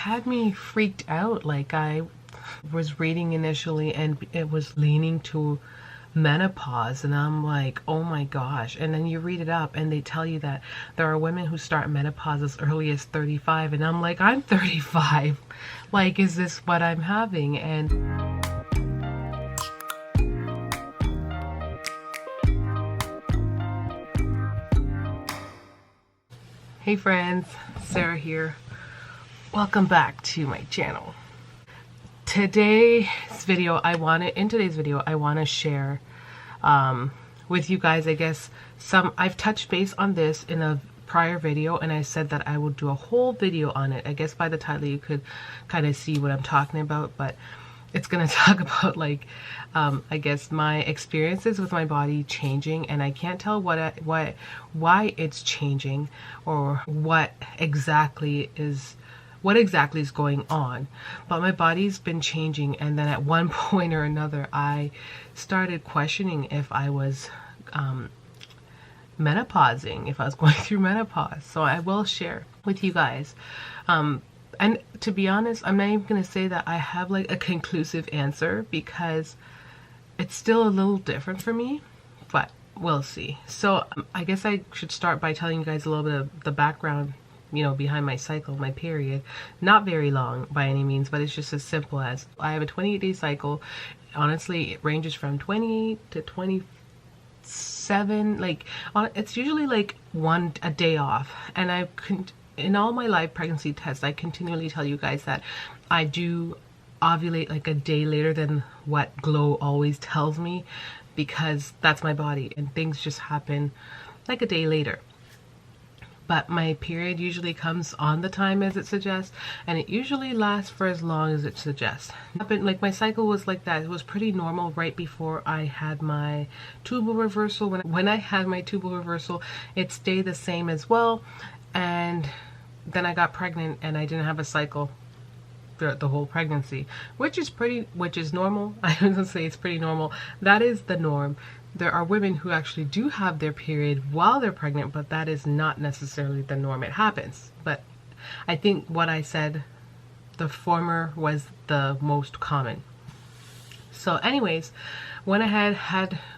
had me freaked out. Like, I was reading initially and it was leaning to menopause, and I'm like, oh my gosh. And then you read it up and they tell you that there are women who start menopause as early as 35, and I'm like, I'm 35. Like, is this what I'm having? And hey friends, Sarah here. Welcome back to my channel. In today's video, I want to share with you guys, I guess, I've touched base on this in a prior video, and I said that I would do a whole video on it. I guess by the title you could kind of see what I'm talking about, but it's going to talk about, like, I guess my experiences with my body changing, and I can't tell why it's changing or what exactly is going on, but my body's been changing. And then at one point or another, I started questioning if I was menopausing, if I was going through menopause. So I will share with you guys. And to be honest, I'm not even going to say that I have like a conclusive answer, because it's still a little different for me, but we'll see. So I guess I should start by telling you guys a little bit of the background, you know, behind my cycle, my period. Not very long by any means, but it's just as simple as I have a 28-day cycle. Honestly, it ranges from 28 to 27. Like, it's usually like a day off. And in all my live pregnancy tests, I continually tell you guys that I do ovulate like a day later than what Glow always tells me, because that's my body and things just happen like a day later. But my period usually comes on the time as it suggests, and it usually lasts for as long as it suggests. But like, my cycle was like that. It was pretty normal right before I had my tubal reversal. When I had my tubal reversal, it stayed the same as well. And then I got pregnant and I didn't have a cycle throughout the whole pregnancy, which is normal. I was gonna say it's pretty normal. That is the norm. There are women who actually do have their period while they're pregnant, but that is not necessarily the norm. It happens. But I think what I said, the former was the most common. So anyways, when I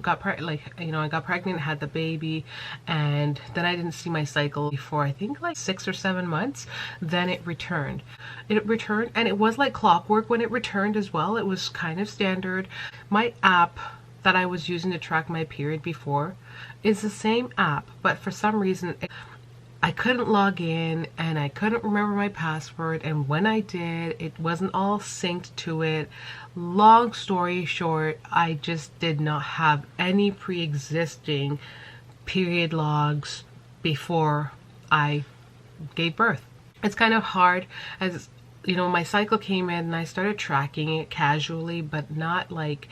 got pregnant, had the baby, and then I didn't see my cycle for I think like 6 or 7 months. Then it returned. And it was like clockwork when it returned as well. It was kind of standard. My app that I was using to track my period before is the same app, but for some reason I couldn't log in and I couldn't remember my password, and when I did, it wasn't all synced to it. Long story short, I just did not have any pre-existing period logs before I gave birth. It's kind of hard, as you know, my cycle came in and I started tracking it casually, but not like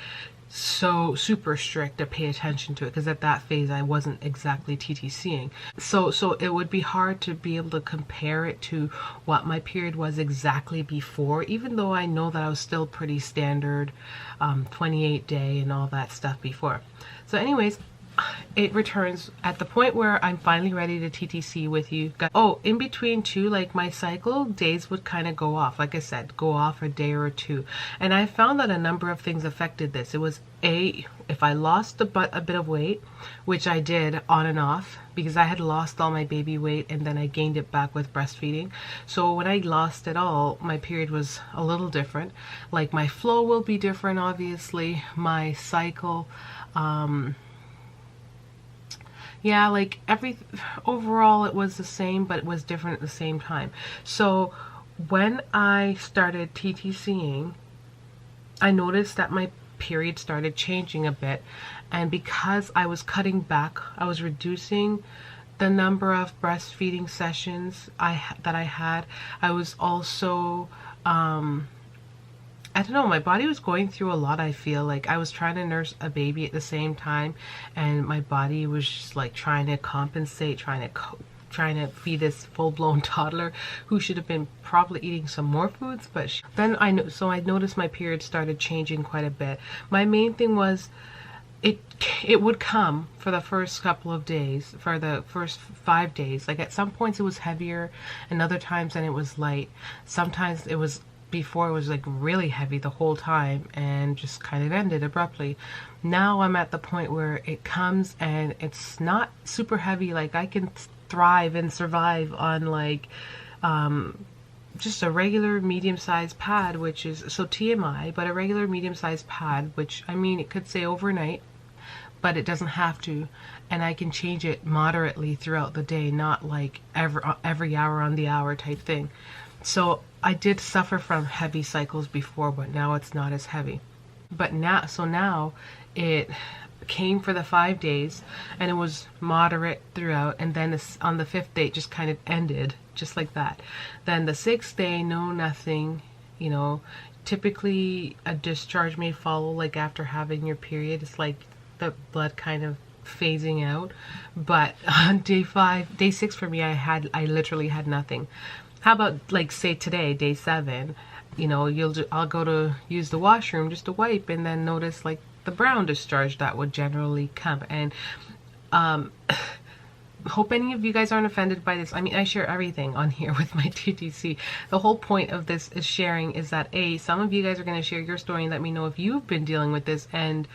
so super strict to pay attention to it, because at that phase I wasn't exactly TTCing. So it would be hard to be able to compare it to what my period was exactly before, even though I know that I was still pretty standard 28-day and all that stuff before. So anyways, it returns at the point where I'm finally ready to TTC with you. Oh, in between too, like, my cycle days would kind of go off. Like I said, go off a day or two. And I found that a number of things affected this. It was if I lost a bit of weight, which I did on and off, because I had lost all my baby weight and then I gained it back with breastfeeding. So when I lost it all, my period was a little different. Like, my flow will be different, obviously. My cycle, yeah, like overall it was the same, but it was different at the same time. So when I started TTCing, I noticed that my period started changing a bit, and because I was cutting back, I was reducing the number of breastfeeding sessions that I had. I was also I don't know, my body was going through a lot. I feel like I was trying to nurse a baby at the same time, and my body was just like trying to compensate, trying to feed this full-blown toddler who should have been probably eating some more foods. But then I noticed my period started changing quite a bit. My main thing was it would come for the first couple of days, for the first 5 days. Like at some points it was heavier, and other times then it was light. Sometimes it was, before it was like really heavy the whole time and just kind of ended abruptly. Now I'm at the point where it comes and it's not super heavy. Like I can thrive and survive on like just a regular medium-sized pad, which is, so TMI, but a regular medium-sized pad, which, I mean, it could say overnight, but it doesn't have to, and I can change it moderately throughout the day, not like every hour on the hour type thing. So I did suffer from heavy cycles before, but now it's not as heavy. But now, so now it came for the 5 days and it was moderate throughout, and then on the 5th day it just kind of ended just like that. Then the 6th day, no, nothing, you know. Typically a discharge may follow like after having your period. It's like the blood kind of phasing out. But on day 6 for me, I literally had nothing. How about like say today, day 7, you know, I'll go to use the washroom just to wipe, and then notice like the brown discharge that would generally come. And hope any of you guys aren't offended by this. I mean, I share everything on here with my TTC. The whole point of this is sharing, is that some of you guys are going to share your story and let me know if you've been dealing with this. And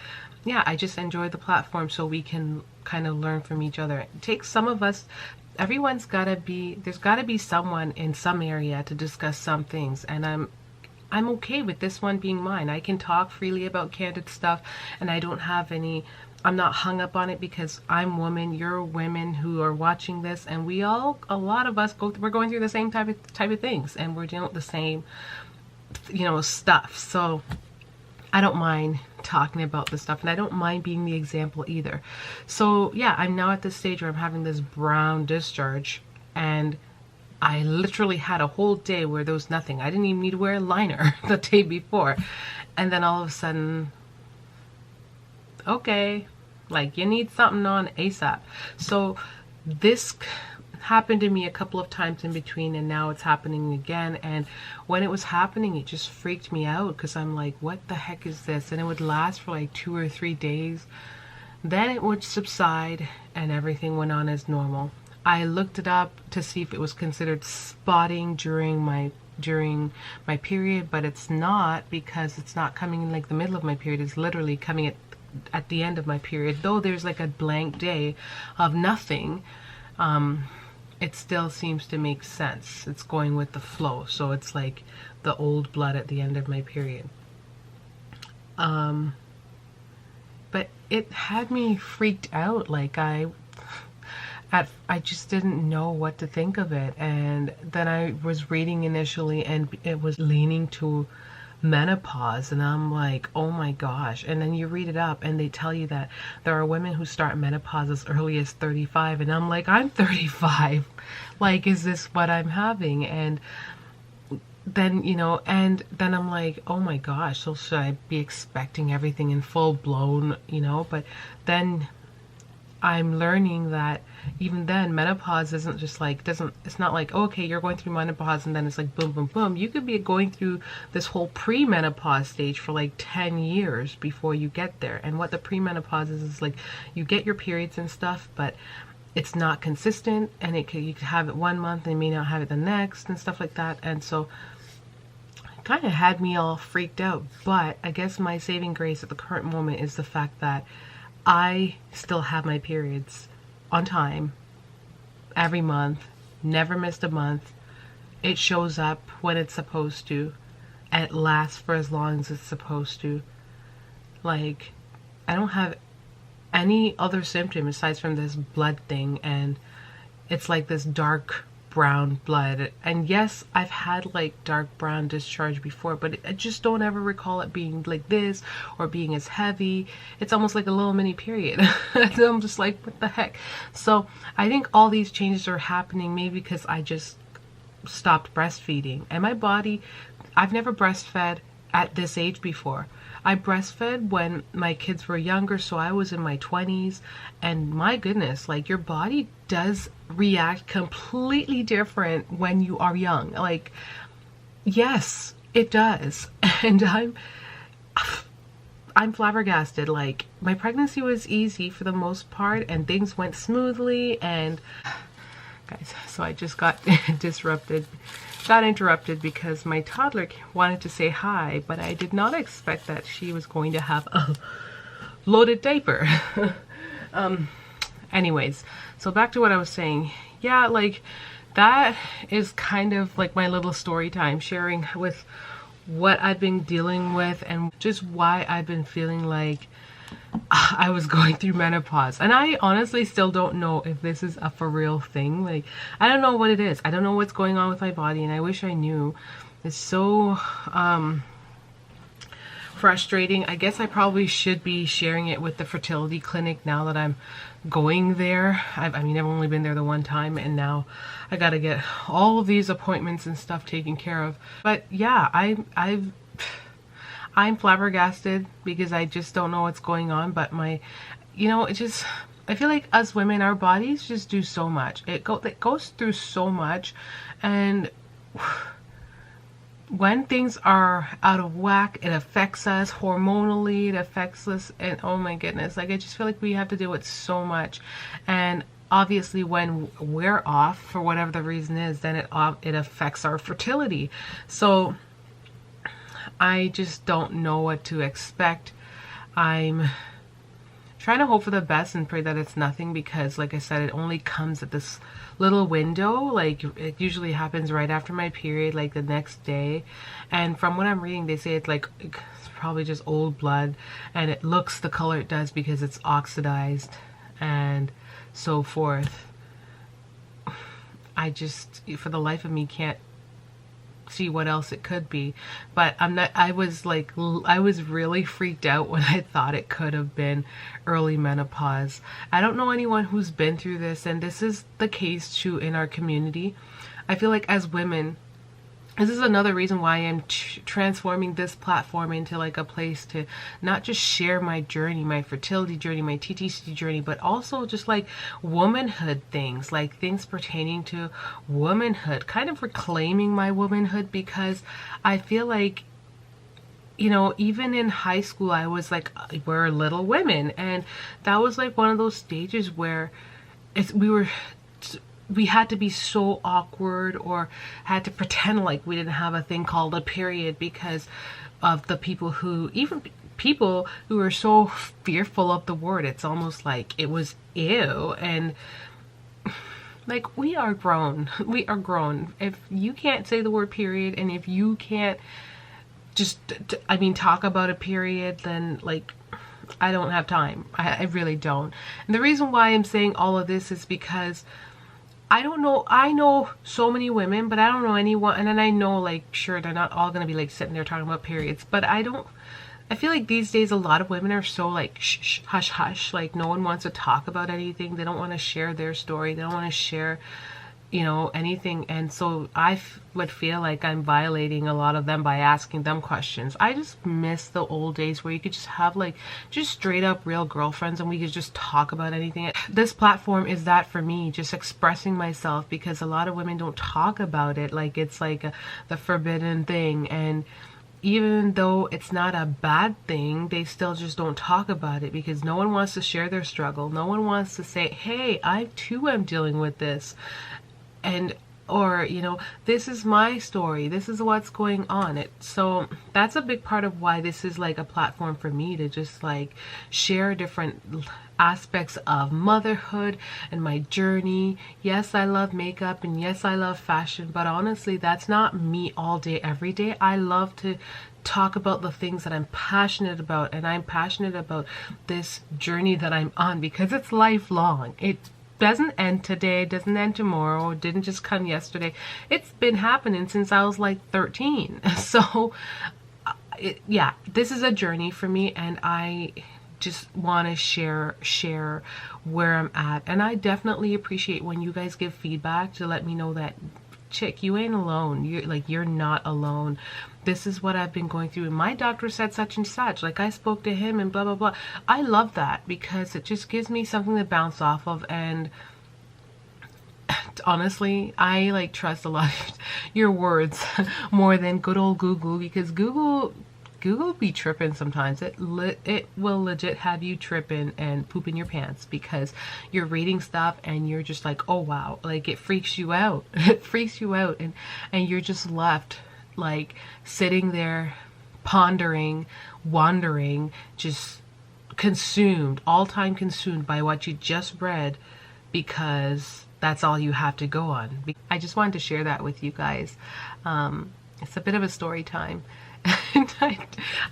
yeah, I just enjoy the platform so we can kind of learn from each other. It takes some of us, everyone's got to be, there's got to be someone in some area to discuss some things, and I'm okay with this one being mine. I can talk freely about candid stuff, and I don't have any, I'm not hung up on it, because I'm woman, you're women who are watching this, and we all, a lot of us we're going through the same type of things, and we're dealing with the same, you know, stuff. So I don't mind talking about this stuff, and I don't mind being the example either. So yeah, I'm now at this stage where I'm having this brown discharge, and I literally had a whole day where there was nothing. I didn't even need to wear a liner the day before. And then all of a sudden, okay, like you need something on ASAP. So this happened to me a couple of times in between, and now it's happening again. And when it was happening, it just freaked me out, because I'm like, what the heck is this? And it would last for like 2 or 3 days. Then it would subside and everything went on as normal. I looked it up to see if it was considered spotting during my period, but it's not, because it's not coming in like the middle of my period. It's literally coming at the end of my period. Though there's like a blank day of nothing, it still seems to make sense. It's going with the flow. So it's like the old blood at the end of my period. But it had me freaked out. Like I just didn't know what to think of it. And then I was reading initially, and it was leaning to menopause, and I'm like, oh my gosh. And then you read it up and they tell you that there are women who start menopause as early as 35, and I'm like, I'm 35. Like, is this what I'm having? And then, you know, and then I'm like, oh my gosh, so should I be expecting everything in full blown, you know? But then I'm learning that even then, menopause isn't just like, it's not like, oh, okay, you're going through menopause and then it's like boom, boom, boom. You could be going through this whole pre-menopause stage for like 10 years before you get there. And what the pre-menopause is like, you get your periods and stuff, but it's not consistent, and you could have it 1 month and you may not have it the next and stuff like that. And so it kind of had me all freaked out. But I guess my saving grace at the current moment is the fact that I still have my periods on time, every month, never missed a month. It shows up when it's supposed to, and it lasts for as long as it's supposed to. Like, I don't have any other symptom aside from this blood thing, and it's like this dark brown blood. And yes, I've had like dark brown discharge before, but I just don't ever recall it being like this or being as heavy. It's almost like a little mini period. I'm just like, what the heck? So I think all these changes are happening maybe because I just stopped breastfeeding, and my body, I've never breastfed at this age before. I breastfed when my kids were younger, so I was in my 20s, and my goodness, like, your body does react completely different when you are young. Like, yes, it does. And I I'm flabbergasted. Like, my pregnancy was easy for the most part and things went smoothly, and guys, so I just got interrupted because my toddler wanted to say hi, but I did not expect that she was going to have a loaded diaper. Anyways, so back to what I was saying. Yeah, like, that is kind of like my little story time, sharing with what I've been dealing with and just why I've been feeling like I was going through menopause. And I honestly still don't know if this is a for real thing. Like, I don't know what it is. I don't know what's going on with my body, and I wish I knew. It's so frustrating. I guess I probably should be sharing it with the fertility clinic now that I'm going there. I mean, I've only been there the one time, and now I gotta get all of these appointments and stuff taken care of. But yeah, I'm flabbergasted because I just don't know what's going on. But I feel like us women, our bodies just do so much. It goes through so much, and when things are out of whack, it affects us hormonally, it affects us, and oh my goodness, like, I just feel like we have to deal with so much. And obviously when we're off for whatever the reason is, then it affects our fertility. So I just don't know what to expect. I'm trying to hope for the best and pray that it's nothing, because like I said, it only comes at this little window. Like, it usually happens right after my period, like the next day. And from what I'm reading, they say it's like, it's probably just old blood, and it looks the color it does because it's oxidized and so forth. I just, for the life of me, can't see what else it could be. But I was really freaked out when I thought it could have been early menopause. I don't know anyone who's been through this, and this is the case too in our community. I feel like as women, this is another reason why I'm transforming this platform into like a place to not just share my journey, my fertility journey, my TTC journey, but also just like womanhood things, like things pertaining to womanhood, kind of reclaiming my womanhood, because I feel like, you know, even in high school, I was like, we're little women. And that was like one of those stages where we had to be so awkward, or had to pretend like we didn't have a thing called a period, because of the people who were so fearful of the word. It's almost like it was ew. And like, we are grown. We are grown. If you can't say the word period, and if you can't just, talk about a period, then like, I don't have time. I really don't. And the reason why I'm saying all of this is because I don't know, I know so many women, but I don't know anyone. And then I know, like, sure, they're not all going to be like sitting there talking about periods, but I feel like these days a lot of women are so like shh, hush hush, like no one wants to talk about anything. They don't want to share their story. They don't want to share, you know, anything. And so I would feel like I'm violating a lot of them by asking them questions. I just miss the old days where you could just have like just straight up real girlfriends, and we could just talk about anything. This platform is that for me, just expressing myself, because a lot of women don't talk about it. Like, it's like the forbidden thing. And even though it's not a bad thing, they still just don't talk about it, because no one wants to share their struggle. No one wants to say, hey, I too am dealing with this. And, or, you know, this is my story, this is what's going on. So that's a big part of why this is like a platform for me, to just like share different aspects of motherhood and my journey. Yes, I love makeup, and yes, I love fashion, but honestly, that's not me all day, every day. I love to talk about the things that I'm passionate about, and I'm passionate about this journey that I'm on, because it's lifelong. It doesn't end today, doesn't end tomorrow, it didn't just come yesterday. It's been happening since I was like 13. So yeah, this is a journey for me, and I just want to share where I'm at. And I definitely appreciate when you guys give feedback to let me know that, chick, you ain't alone. You're not alone. This is what I've been going through, and my doctor said such and such, like I spoke to him and blah blah blah. I love that, because it just gives me something to bounce off of. And honestly, I like trust a lot of your words more than good old Google, because Google Google be tripping sometimes. It will legit have you tripping and pooping your pants because you're reading stuff and you're just like, oh wow, like it freaks you out. It freaks you out, and you're just left like sitting there pondering, wondering, just consumed, all time consumed by what you just read, because that's all you have to go on. I just wanted to share that with you guys. It's a bit of a story time. And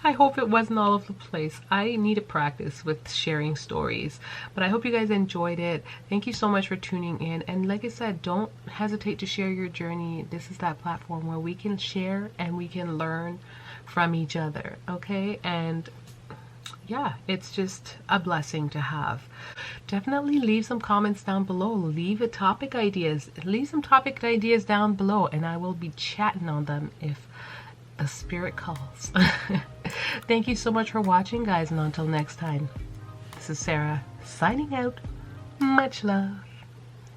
I hope it wasn't all over the place. I need to practice with sharing stories, but I hope you guys enjoyed it. Thank you so much for tuning in, and like I said, don't hesitate to share your journey. This is that platform where we can share and we can learn from each other, okay? And yeah, it's just a blessing to have. Definitely leave some comments down below. Leave some topic ideas down below, and I will be chatting on them if the spirit calls. Thank you so much for watching, guys, and until next time, this is Sarah signing out. Much love.